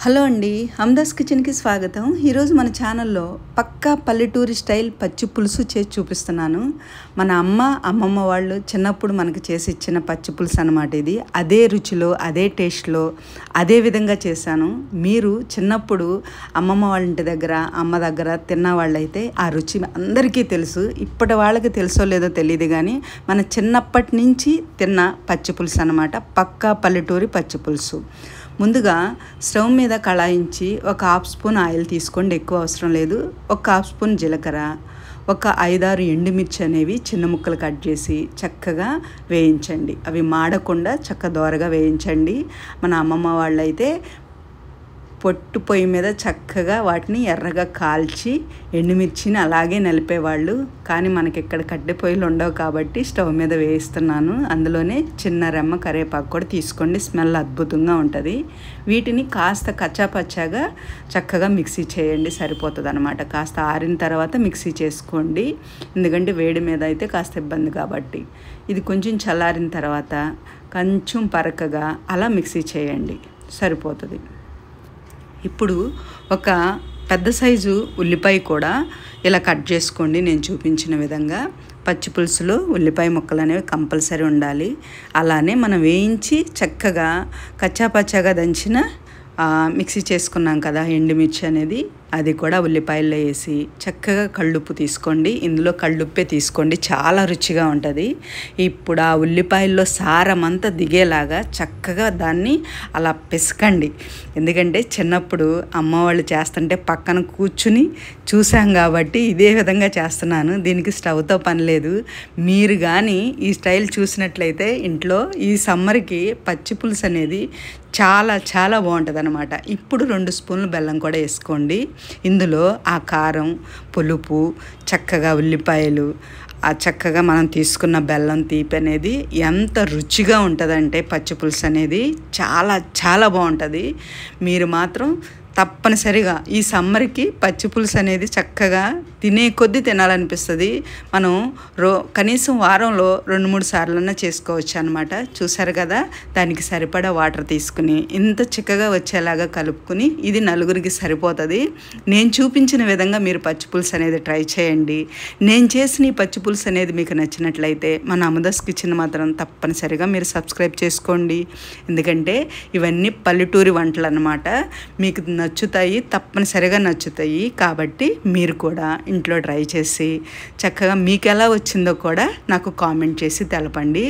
Hello అండి, హమ్దాస్ కిచెన్కి స్వాగతం. ఈరోజు మన ఛానల్లో పక్కా పల్లెటూరి స్టైల్ పచ్చి పులుసు చేసి చూపిస్తున్నాను. మన అమ్మమ్మ వాళ్ళు చిన్నప్పుడు మనకు చేసి ఇచ్చిన పచ్చి పులుసు అన్నమాట. ఇది అదే రుచిలో, అదే టేస్ట్లో, అదే విధంగా చేశాను. మీరు చిన్నప్పుడు అమ్మమ్మ వాళ్ళ ఇంటి దగ్గర, అమ్మ దగ్గర తిన్న వాళ్ళైతే ఆ రుచి అందరికీ తెలుసు. ఇప్పటి వాళ్ళకి తెలుసో లేదో తెలియదు, కానీ మన చిన్నప్పటి నుంచి తిన్న పచ్చి పులుసు అన్నమాట. పక్కా పల్లెటూరి పచ్చి పులుసు. ముందుగా స్టవ్ మీద కళాయించి ఒక హాఫ్ స్పూన్ ఆయిల్ తీసుకోండి, ఎక్కువ అవసరం లేదు. ఒక హాఫ్ స్పూన్ జీలకర్ర, ఒక 5-6 ఎండుమిర్చి అనేవి చిన్న ముక్కలు కట్ చేసి చక్కగా వేయించండి. అవి మాడకుండా దోరగా వేయించండి. మన అమ్మమ్మ వాళ్ళైతే పొట్టు పొయ్యి మీద చక్కగా వాటిని ఎర్రగా కాల్చి ఎండుమిర్చిని అలాగే నలిపేవాళ్ళు. కానీ మనకి ఇక్కడ కట్టె పొయ్యిలు ఉండవు కాబట్టి స్టవ్ మీద వేయిస్తున్నాను. అందులోనే చిన్న రెమ్మ కరివేపాకు కూడా తీసుకోండి, స్మెల్ అద్భుతంగా ఉంటుంది. వీటిని కాస్త కచ్చాపచ్చాగా చక్కగా మిక్సీ చేయండి, సరిపోతుంది అనమాట. కాస్త ఆరిన తర్వాత మిక్సీ చేసుకోండి, ఎందుకంటే వేడి మీద అయితే కాస్త ఇబ్బంది కాబట్టి. ఇది కొంచెం చల్లారిన తర్వాత కొంచెం పరకగా అలా మిక్సీ చేయండి, సరిపోతుంది. ఇప్పుడు ఒక పెద్ద సైజు ఉల్లిపాయ కూడా ఇలా కట్ చేసుకోండి. నేను చూపించిన విధంగా పచ్చి పులుసులో ఉల్లిపాయ ముక్కలు అనేవి కంపల్సరీ ఉండాలి. అలానే మనం వేయించి చక్కగా కచ్చాపచ్చాగా దంచిన మిక్సీ చేసుకున్నాం కదా ఎండుమిర్చి అనేది, అది కూడా ఉల్లిపాయల్లో వేసి చక్కగా కళ్ళుప్పు తీసుకోండి. ఇందులో కళ్ళుప్పే తీసుకోండి, చాలా రుచిగా ఉంటుంది. ఇప్పుడు ఆ ఉల్లిపాయల్లో సారం అంతా దిగేలాగా చక్కగా దాన్ని అలా పిసకండి. ఎందుకంటే చిన్నప్పుడు అమ్మ వాళ్ళు చేస్తుంటే పక్కన కూర్చుని చూసాం కాబట్టి ఇదే విధంగా చేస్తున్నాను. దీనికి స్టవ్తో పని లేదు. మీరు కానీ ఈ స్టైల్ చూసినట్లయితే ఇంట్లో ఈ సమ్మర్కి పచ్చి పులుసు అనేది చాలా బాగుంటుంది అనమాట. ఇప్పుడు 2 స్పూన్లు బెల్లం కూడా వేసుకోండి. ఇందులో ఆ కారం, పులుపు, చక్కగా ఉల్లిపాయలు, ఆ చక్కగా మనం తీసుకున్న బెల్లం తీపి అనేది ఎంత రుచిగా ఉంటుందంటే పచ్చి పులుసు అనేది చాలా బాగుంటుంది. మీరు మాత్రం తప్పనిసరిగా ఈ సమ్మర్కి పచ్చి పులుసు అనేది చక్కగా తినే కొద్దీ తినాలనిపిస్తుంది. మనం కనీసం వారంలో 2-3 సార్లన్నా చేసుకోవచ్చు అనమాట. చూసారు కదా, దానికి సరిపడా వాటర్ తీసుకుని ఇంత చిక్కగా వచ్చేలాగా కలుపుకుని, ఇది నలుగురికి సరిపోతుంది. నేను చూపించిన విధంగా మీరు పచ్చి పులుసు అనేది ట్రై చేయండి. నేను చేసిన ఈ పచ్చి పులుసు అనేది మీకు నచ్చినట్లయితే మన హమ్దాస్ కిచెన్ మాత్రం తప్పనిసరిగా మీరు సబ్స్క్రైబ్ చేసుకోండి. ఎందుకంటే ఇవన్నీ పల్లెటూరి వంటలు అన్నమాట. మీకు నచ్చుతాయి, తప్పనిసరిగా నచ్చుతాయి. కాబట్టి మీరు కూడా ఇంట్లో ట్రై చేసి చక్కగా మీకు ఎలా వచ్చిందో కూడా నాకు కామెంట్ చేసి తెలపండి.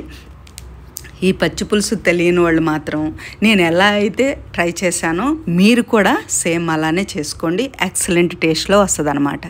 ఈ పచ్చి పులుసు తెలియని వాళ్ళు మాత్రం నేను ఎలా అయితే ట్రై చేశానో మీరు కూడా సేమ్ అలానే చేసుకోండి. ఎక్సలెంట్ టేస్ట్లో వస్తుంది అన్నమాట.